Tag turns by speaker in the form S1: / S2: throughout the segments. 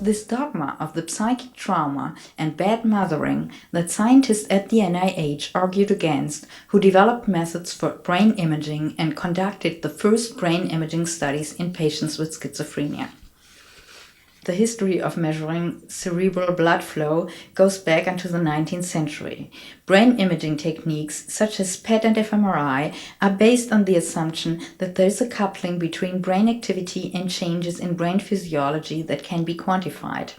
S1: this dogma of the psychic trauma and bad mothering that scientists at the NIH argued against, who developed methods for brain imaging and conducted the first brain imaging studies in patients with schizophrenia. The history of measuring cerebral blood flow goes back into the 19th century. Brain imaging techniques such as PET and fMRI are based on the assumption that there is a coupling between brain activity and changes in brain physiology that can be quantified.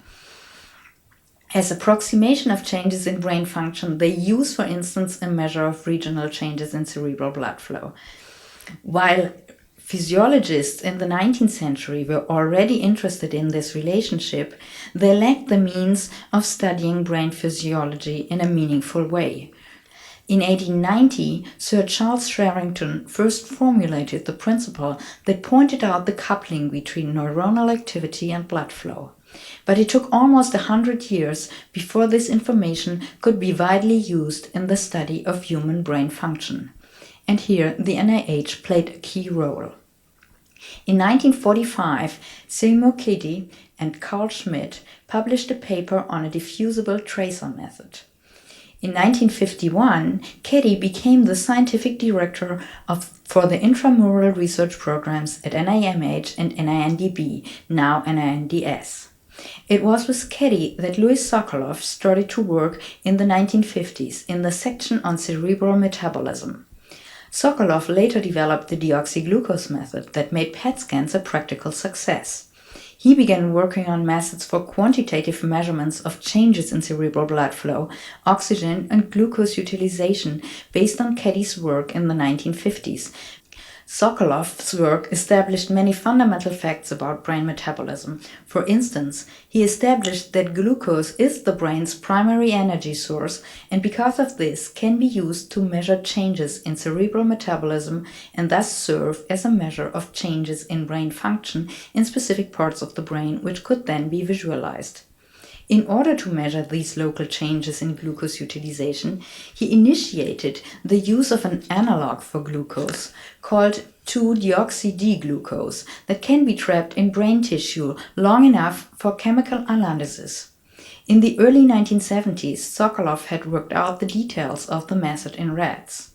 S1: As approximation of changes in brain function, they use, for instance, a measure of regional changes in cerebral blood flow. While physiologists in the 19th century were already interested in this relationship, they lacked the means of studying brain physiology in a meaningful way. In 1890, Sir Charles Sherrington first formulated the principle that pointed out the coupling between neuronal activity and blood flow. But it took almost 100 years before this information could be widely used in the study of human brain function. And here the NIH played a key role. In 1945, Seymour Cady and Carl Schmidt published a paper on a diffusible tracer method. In 1951, Cady became the scientific director for the intramural research programs at NIMH and NINDB, now NINDS. It was with Cady that Louis Sokoloff started to work in the 1950s in the section on cerebral metabolism. Sokoloff later developed the deoxyglucose method that made PET scans a practical success. He began working on methods for quantitative measurements of changes in cerebral blood flow, oxygen and glucose utilization based on Cady's work in the 1950s. Sokoloff's work established many fundamental facts about brain metabolism. For instance, he established that glucose is the brain's primary energy source and because of this can be used to measure changes in cerebral metabolism and thus serve as a measure of changes in brain function in specific parts of the brain which could then be visualized. In order to measure these local changes in glucose utilization, he initiated the use of an analog for glucose called 2-deoxy-D-glucose that can be trapped in brain tissue long enough for chemical analysis. In the early 1970s, Sokoloff had worked out the details of the method in rats.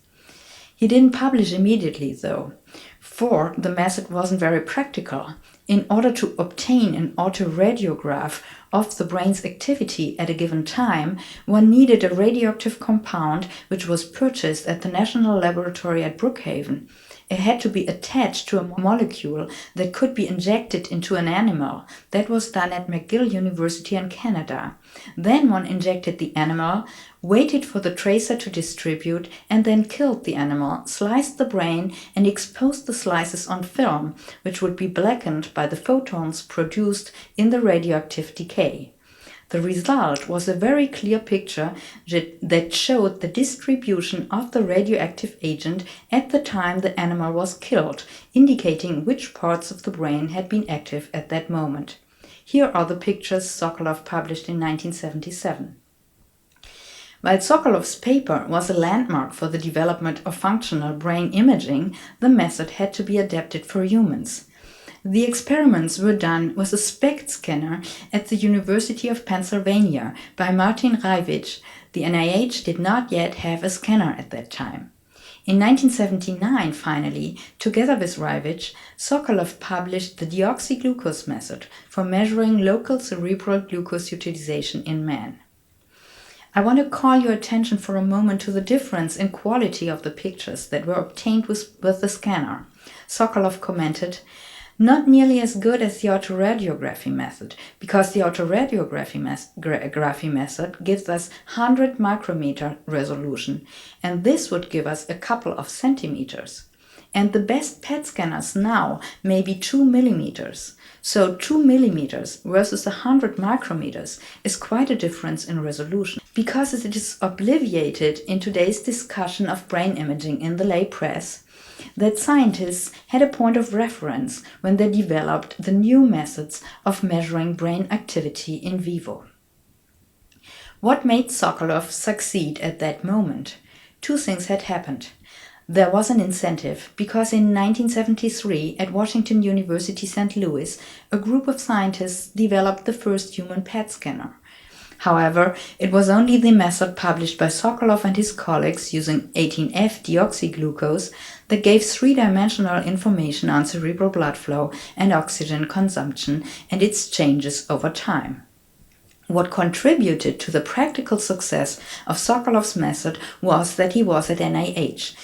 S1: He didn't publish immediately, though, for the method wasn't very practical. In order to obtain an autoradiograph of the brain's activity at a given time, one needed a radioactive compound which was purchased at the National Laboratory at Brookhaven. It had to be attached to a molecule that could be injected into an animal. That was done at McGill University in Canada. Then one injected the animal, waited for the tracer to distribute, and then killed the animal, sliced the brain, and exposed the slices on film, which would be blackened by the photons produced in the radioactive decay. The result was a very clear picture that showed the distribution of the radioactive agent at the time the animal was killed, indicating which parts of the brain had been active at that moment. Here are the pictures Sokoloff published in 1977. While Sokoloff's paper was a landmark for the development of functional brain imaging, the method had to be adapted for humans. The experiments were done with a SPECT scanner at the University of Pennsylvania by Martin Drevets. The NIH did not yet have a scanner at that time. In 1979, finally, together with Drevets, Sokoloff published the deoxyglucose method for measuring local cerebral glucose utilization in man. I want to call your attention for a moment to the difference in quality of the pictures that were obtained with the scanner. Sokoloff commented, "Not nearly as good as the autoradiography method, because the autoradiography method gives us 100 micrometer resolution, and this would give us a couple of centimeters. And the best PET scanners now may be 2 millimeters. So 2 millimeters versus 100 micrometers is quite a difference in resolution. Because it is obviated in today's discussion of brain imaging in the lay press, that scientists had a point of reference when they developed the new methods of measuring brain activity in vivo. What made Sokoloff succeed at that moment? Two things had happened. There was an incentive because in 1973 at Washington University St. Louis, a group of scientists developed the first human PET scanner. However, it was only the method published by Sokoloff and his colleagues using 18F-deoxyglucose that gave three-dimensional information on cerebral blood flow and oxygen consumption and its changes over time. What contributed to the practical success of Sokoloff's method was that he was at NIH.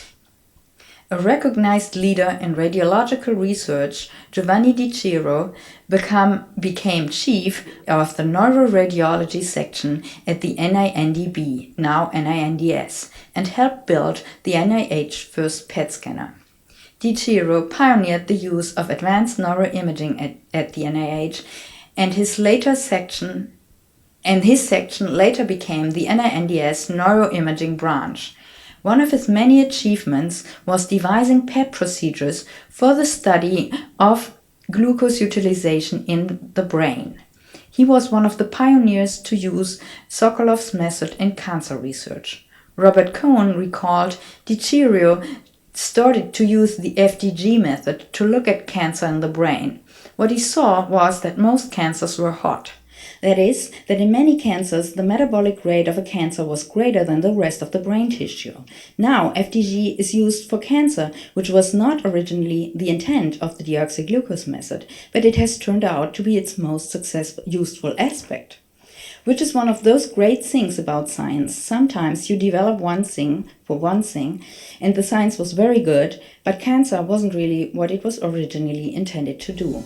S1: A recognized leader in radiological research, Giovanni Di Ciro became chief of the neuroradiology section at the NINDB, now NINDS, and helped build the NIH first PET scanner. Di Ciro pioneered the use of advanced neuroimaging at the NIH, and his section later became the NINDS neuroimaging branch. One of his many achievements was devising PET procedures for the study of glucose utilization in the brain. He was one of the pioneers to use Sokoloff's method in cancer research. Robert Cohen recalled Di Ciro started to use the FDG method to look at cancer in the brain. What he saw was that most cancers were hot. That is, that in many cancers, the metabolic rate of a cancer was greater than the rest of the brain tissue. Now, FDG is used for cancer, which was not originally the intent of the deoxyglucose method, but it has turned out to be its most useful aspect. Which is one of those great things about science. Sometimes you develop one thing for one thing, and the science was very good, but cancer wasn't really what it was originally intended to do.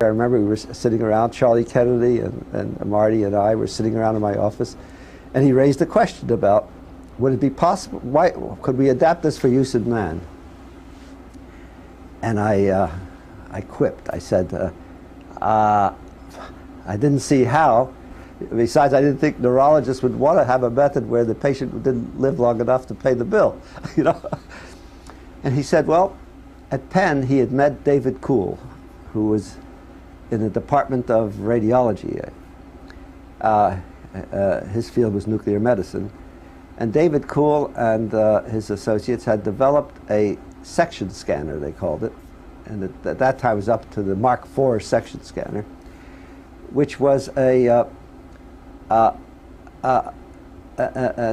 S2: I remember we were sitting around, Charlie Kennedy and Marty and I were sitting around in my office, and he raised a question about, would it be possible, why could we adapt this for use in man? And I quipped. I said, I didn't see how. Besides, I didn't think neurologists would want to have a method where the patient didn't live long enough to pay the bill, you know. And he said, well, at Penn he had met David Kuhl, who was in the Department of Radiology. His field was nuclear medicine. And David Kuhl and his associates had developed a section scanner, they called it. And at that time it was up to the Mark IV section scanner, which was an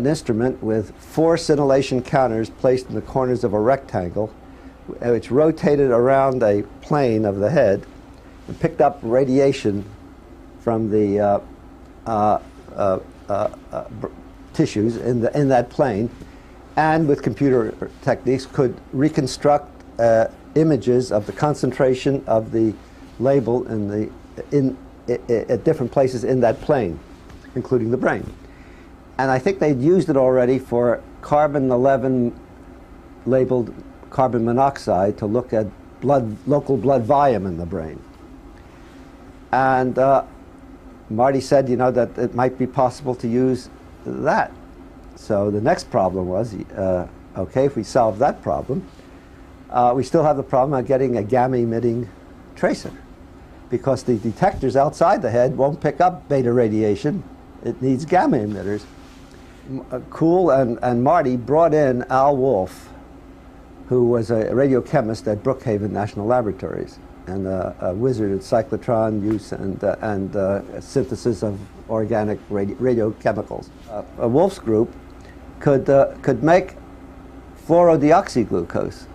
S2: instrument with 4 scintillation counters placed in the corners of a rectangle, which rotated around a plane of the head and picked up radiation from the tissues in that plane, and with computer techniques could reconstruct images of the concentration of the label at different places in that plane, including the brain. And I think they'd used it already for carbon-11 labeled carbon monoxide to look at local blood volume in the brain. And Marty said, you know, that it might be possible to use that. So the next problem was, okay, if we solve that problem, we still have the problem of getting a gamma-emitting tracer, because the detectors outside the head won't pick up beta radiation. It needs gamma emitters. Kuhl and Marty brought in Al Wolf, who was a radiochemist at Brookhaven National Laboratories and a wizard at cyclotron use and synthesis of organic radiochemicals. Wolf's group could make fluorodeoxyglucose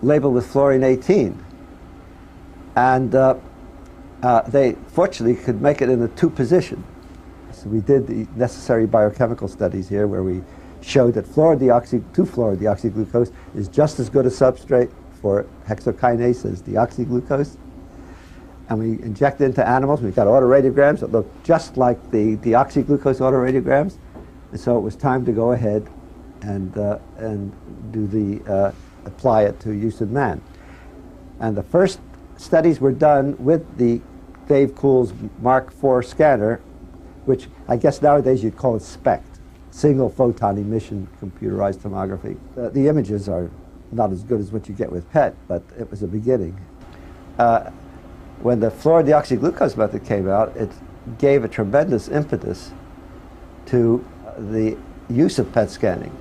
S2: labeled with fluorine 18, and they fortunately could make it in a 2 position. So we did the necessary biochemical studies here, where we showed that 2-fluorodeoxyglucose is just as good a substrate for hexokinase as deoxyglucose. And we injected into animals. We got autoradiograms that looked just like the deoxyglucose autoradiograms. And so it was time to go ahead and apply it to use in man. And the first studies were done with the Dave Kuhl's Mark IV scanner, which I guess nowadays you'd call it SPECT, single photon emission computerized tomography. The images are not as good as what you get with PET, but it was a beginning. When the fluorodeoxyglucose method came out, it gave a tremendous impetus to the use of PET scanning.